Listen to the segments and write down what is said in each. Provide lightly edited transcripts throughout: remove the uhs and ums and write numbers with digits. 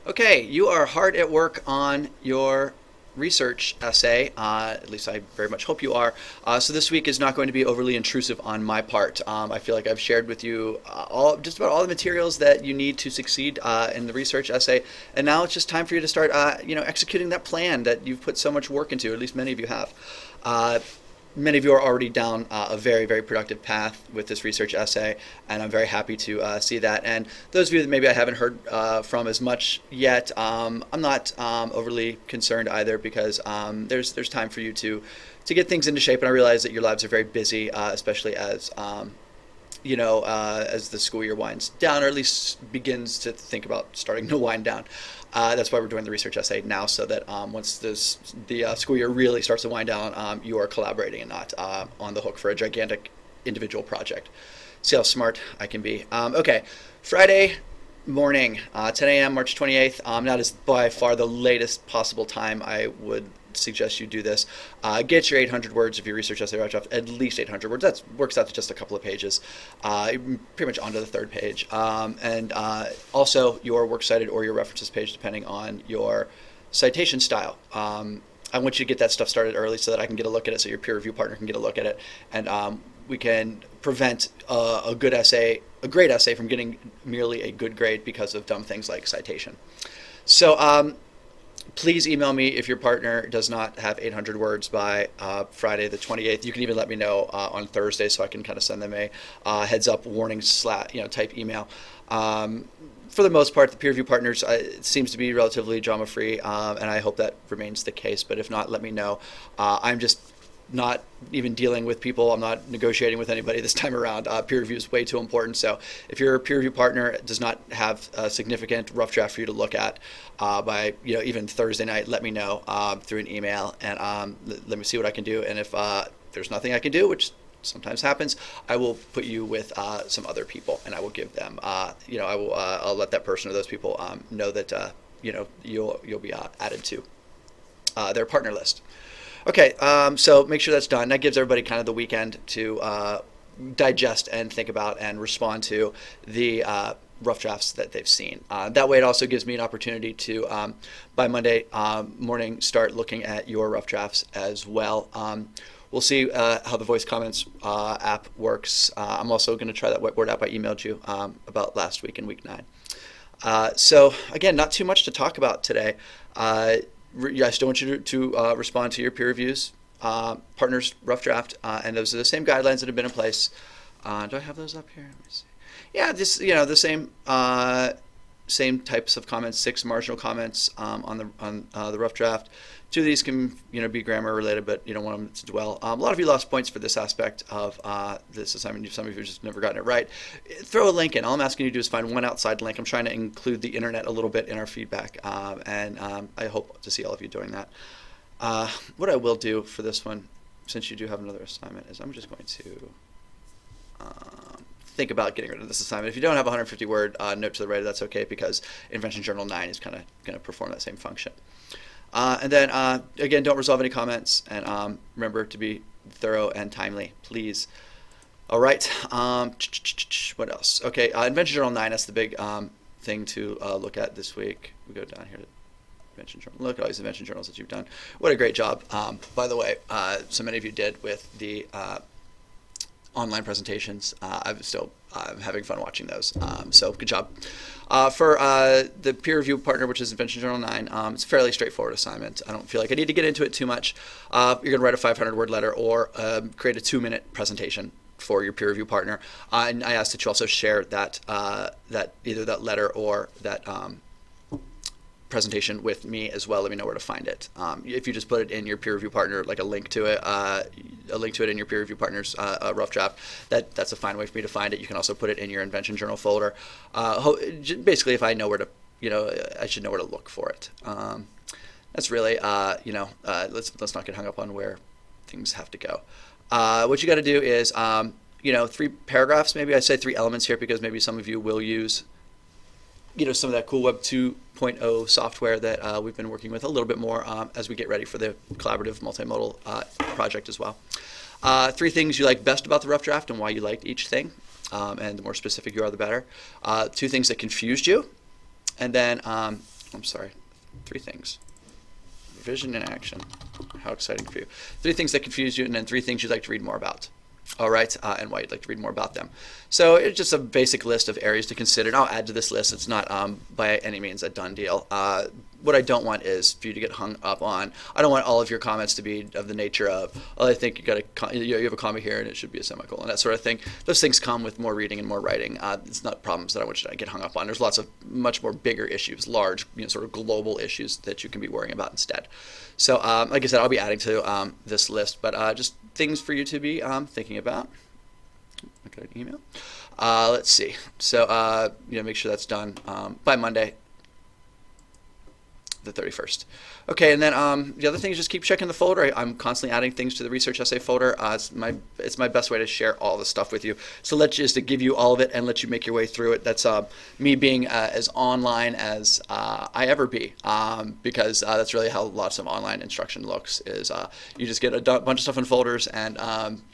Okay, you are hard at work on your research essay. At least I very much hope you are. So this week is not going to be overly intrusive on my part. I feel like I've shared with you just about all the materials that you need to succeed in the research essay, and now it's just time for you to start, executing that plan that you've put so much work into. At least many of you have. Uh, Many of you are already down a very, very productive path with this research essay, and I'm very happy to see that. And those of you that maybe I haven't heard from as much yet, I'm not overly concerned either because there's time for you to get things into shape. And I realize that your lives are very busy, especially as the school year winds down, or at least begins to think about starting to wind down. That's why we're doing the research essay now, so that once the school year really starts to wind down, you are collaborating and not on the hook for a gigantic individual project. See how smart I can be. Okay, Friday morning, 10 a.m., March 28th. That is by far the latest possible time I would suggest you do this. Get your 800 words of your research essay right off, at least 800 words. That works out to just a couple of pages, pretty much onto the third page. And also your works cited or your references page, depending on your citation style. I want you to get that stuff started early so that I can get a look at it, so your peer review partner can get a look at it, and we can prevent a great essay from getting merely a good grade because of dumb things like citation. So please email me if your partner does not have 800 words by Friday the 28th. You can even let me know on Thursday so I can kind of send them a heads up warning type email. For the most part, the peer review partners it seems to be relatively drama free, and I hope that remains the case. But if not, let me know. I'm just not even dealing with people. I'm not negotiating with anybody this time around. Peer review is way too important. So if your peer review partner does not have a significant rough draft for you to look at by even Thursday night, let me know through an email, and let me see what I can do. And if there's nothing I can do, which sometimes happens, I will put you with some other people, and I will give them, I'll let that person or those people know that you'll be added to their partner list. Okay, so make sure that's done. That gives everybody kind of the weekend to digest and think about and respond to the rough drafts that they've seen. That way, it also gives me an opportunity to, by Monday morning, start looking at your rough drafts as well. We'll see how the voice comments app works. I'm also going to try that whiteboard app I emailed you about last week in week 9. So again, not too much to talk about today. I still want you to respond to your peer reviews, partners, rough draft, and those are the same guidelines that have been in place. Do I have those up here? Let me see. Yeah, just the same types of comments, 6 marginal comments on the rough draft. 2 of these can be grammar related, but you don't want them to dwell. A lot of you lost points for this aspect of this assignment. Some of you have just never gotten it right. Throw a link in. All I'm asking you to do is find one outside link. I'm trying to include the internet a little bit in our feedback, and I hope to see all of you doing that. What I will do for this one, since you do have another assignment, is I'm just going to think about getting rid of this assignment. If you don't have a 150-word note to the right, that's okay, because Invention Journal 9 is kind of going to perform that same function. And then, again, don't resolve any comments, and remember to be thorough and timely, please. All right. What else? Okay, Invention Journal 9, that's the big thing to look at this week. We go down here to Invention Journal. Look at all these Invention Journals that you've done. What a great job, by the way, so many of you did with the online presentations. I'm still having fun watching those. So good job. For the peer review partner, which is Invention Journal 9, it's a fairly straightforward assignment. I don't feel like I need to get into it too much. You're going to write a 500-word letter or create a 2-minute presentation for your peer review partner. And I ask that you also share that either that letter or that presentation with me as well. Let me know where to find it. If you just put it in your peer review partner, like a link to it in your peer review partner's rough draft, that's a fine way for me to find it. You can also put it in your Invention Journal folder. Basically, if I know where to, I should know where to look for it. That's really, let's not get hung up on where things have to go. What you got to do is, 3 paragraphs. Maybe I say 3 elements here because maybe some of you will use some of that cool Web 2.0 software that we've been working with a little bit more as we get ready for the collaborative multimodal project as well. 3 things you like best about the rough draft and why you liked each thing, and the more specific you are, the better. 2 things that confused you, and then I'm sorry, 3 things. Vision and action. How exciting for you. 3 things that confuse you, and then 3 things you'd like to read more about. All right, and why you'd like to read more about them. So it's just a basic list of areas to consider, and I'll add to this list. It's not by any means a done deal. What I don't want is for you to get hung up on. I don't want all of your comments to be of the nature of, oh, I think you have a comma here and it should be a semicolon, that sort of thing. Those things come with more reading and more writing. It's not problems that I want you to get hung up on. There's lots of much more bigger issues, large, sort of global issues that you can be worrying about instead. So, like I said, I'll be adding to this list, but just things for you to be thinking about. I got an email. Let's see. So, make sure that's done by Monday, the 31st. Okay, and then the other thing is just keep checking the folder. I'm constantly adding things to the research essay folder. It's my best way to share all the stuff with you. So to give you all of it and let you make your way through it. That's me being as online as I ever be, because that's really how lots of online instruction looks. Is you just get a bunch of stuff in folders, and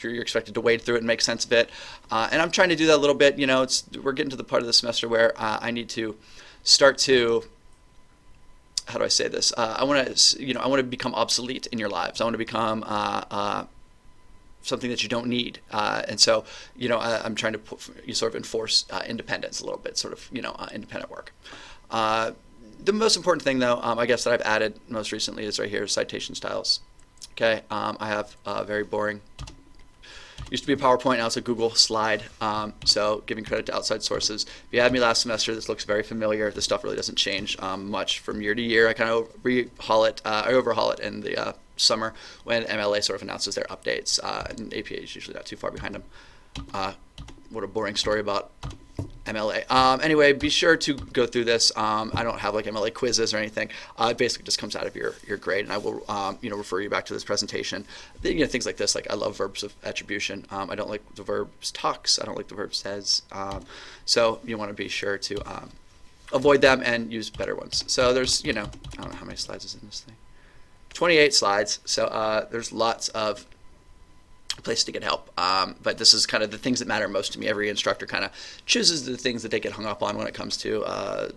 you're expected to wade through it and make sense of it. And I'm trying to do that a little bit. We're getting to the part of the semester where I need to start to, how do I say this? I want to become obsolete in your lives. I want to become something that you don't need. And so, I'm trying to sort of enforce independence a little bit, sort of, independent work. The most important thing, though, I guess that I've added most recently is right here, citation styles. Okay, I have very boring. Used to be a PowerPoint, now it's a Google slide. So giving credit to outside sources. If you had me last semester, this looks very familiar. This stuff really doesn't change much from year to year. I kind of overhaul it in the summer when MLA sort of announces their updates. And APA is usually not too far behind them. What a boring story about MLA. Anyway, be sure to go through this. I don't have like MLA quizzes or anything. It basically just comes out of your grade, and I will refer you back to this presentation. Things like this, like I love verbs of attribution. I don't like the verbs talks. I don't like the verb says. So you want to be sure to avoid them and use better ones. So there's I don't know how many slides is in this thing. 28 slides. So there's lots of place to get help, but this is kind of the things that matter most to me. Every instructor kind of chooses the things that they get hung up on when it comes to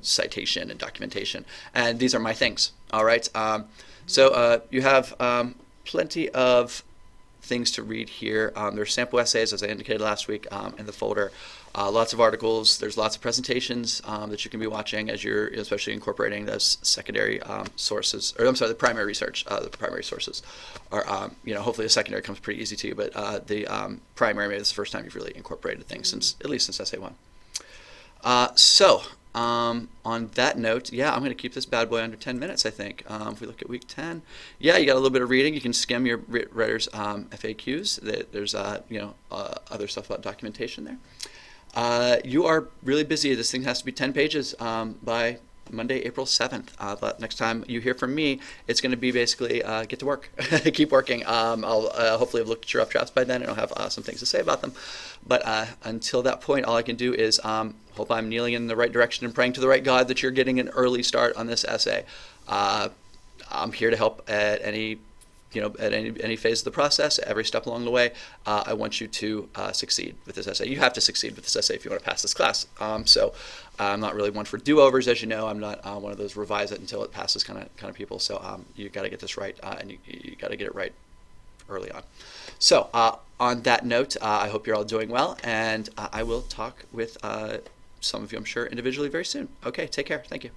citation and documentation, and these are my things. All right, so you have plenty of things to read here. There's sample essays, as I indicated last week, in the folder. Lots of articles. There's lots of presentations that you can be watching as you're especially incorporating those secondary sources, or I'm sorry, the primary research. The primary sources are, hopefully the secondary comes pretty easy to you, but the primary, maybe it's the first time you've really incorporated things at least since Essay 1. On that note, I'm going to keep this bad boy under 10 minutes, I think. If we look at week 10, you got a little bit of reading. You can skim your writer's FAQs. There's, other stuff about documentation there. You are really busy. This thing has to be 10 pages by Monday, April 7th. But next time you hear from me, it's going to be basically get to work. Keep working. I'll hopefully have looked at your rough drafts by then, and I'll have some things to say about them. But until that point, all I can do is hope I'm kneeling in the right direction and praying to the right God that you're getting an early start on this essay. I'm here to help at any phase of the process, every step along the way. I want you to succeed with this essay. You have to succeed with this essay if you want to pass this class. So I'm not really one for do-overs, as you know. I'm not one of those revise it until it passes kind of people. So you got to get this right, and you got to get it right early on. So on that note, I hope you're all doing well, and I will talk with some of you, I'm sure, individually very soon. Okay, take care. Thank you.